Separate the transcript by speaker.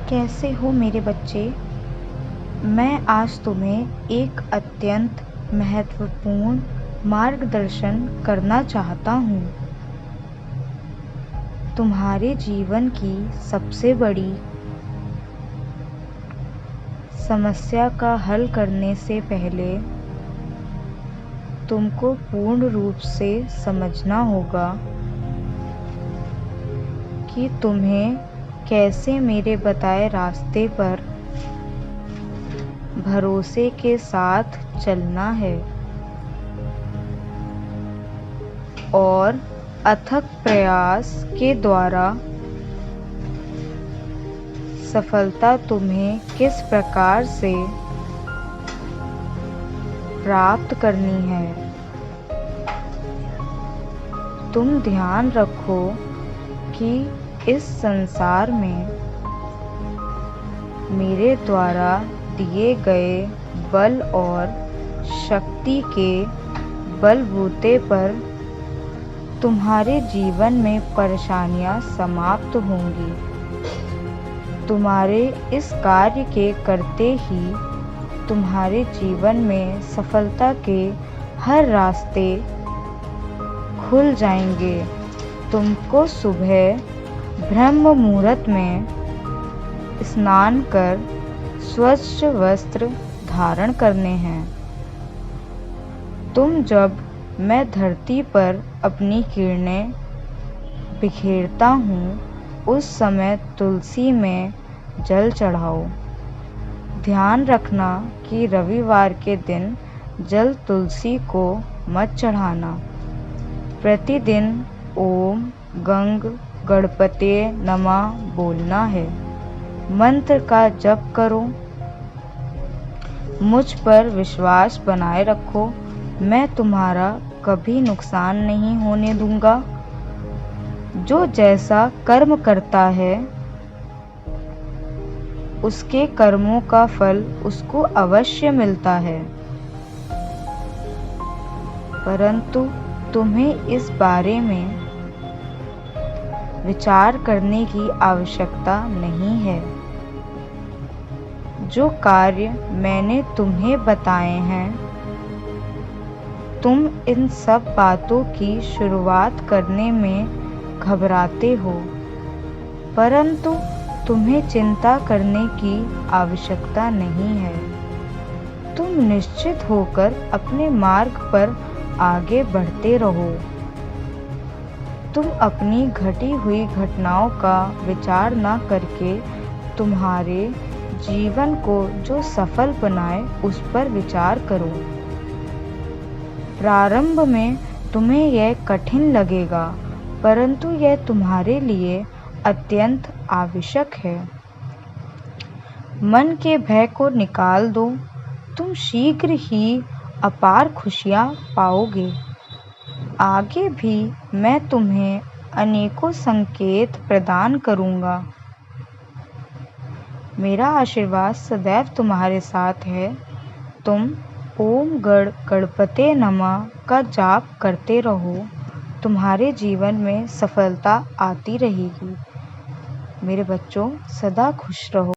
Speaker 1: कैसे हो मेरे बच्चे। मैं आज तुम्हें एक अत्यंत महत्वपूर्ण मार्गदर्शन करना चाहता हूँ। तुम्हारे जीवन की सबसे बड़ी समस्या का हल करने से पहले तुमको पूर्ण रूप से समझना होगा कि तुम्हें कैसे मेरे बताए रास्ते पर भरोसे के साथ चलना है और अथक प्रयास के द्वारा सफलता तुम्हें किस प्रकार से प्राप्त करनी है। तुम ध्यान रखो कि इस संसार में मेरे द्वारा दिए गए बल और शक्ति के बलबूते पर तुम्हारे जीवन में परेशानियां समाप्त होंगी। तुम्हारे इस कार्य के करते ही तुम्हारे जीवन में सफलता के हर रास्ते खुल जाएंगे। तुमको सुबह ब्रह्म मुहूर्त में स्नान कर स्वच्छ वस्त्र धारण करने हैं। तुम जब मैं धरती पर अपनी किरणें बिखेरता हूँ उस समय तुलसी में जल चढ़ाओ। ध्यान रखना कि रविवार के दिन जल तुलसी को मत चढ़ाना। प्रतिदिन ओम गंग गणपते नमः बोलना है। मंत्र का जप करो। मुझ पर विश्वास बनाए रखो। मैं तुम्हारा कभी नुकसान नहीं होने दूंगा। जो जैसा कर्म करता है उसके कर्मों का फल उसको अवश्य मिलता है, परंतु तुम्हें इस बारे में विचार करने की आवश्यकता नहीं है। जो कार्य मैंने तुम्हें बताए हैं, तुम इन सब बातों की शुरुआत करने में घबराते हो, परंतु तुम्हें चिंता करने की आवश्यकता नहीं है। तुम निश्चित होकर अपने मार्ग पर आगे बढ़ते रहो। तुम अपनी घटी हुई घटनाओं का विचार न करके तुम्हारे जीवन को जो सफल बनाए उस पर विचार करो। प्रारंभ में तुम्हें यह कठिन लगेगा, परंतु यह तुम्हारे लिए अत्यंत आवश्यक है। मन के भय को निकाल दो। तुम शीघ्र ही अपार खुशियां पाओगे। आगे भी मैं तुम्हें अनेकों संकेत प्रदान करूंगा। मेरा आशीर्वाद सदैव तुम्हारे साथ है। तुम ओम गणपते नमः का जाप करते रहो। तुम्हारे जीवन में सफलता आती रहेगी। मेरे बच्चों, सदा खुश रहो।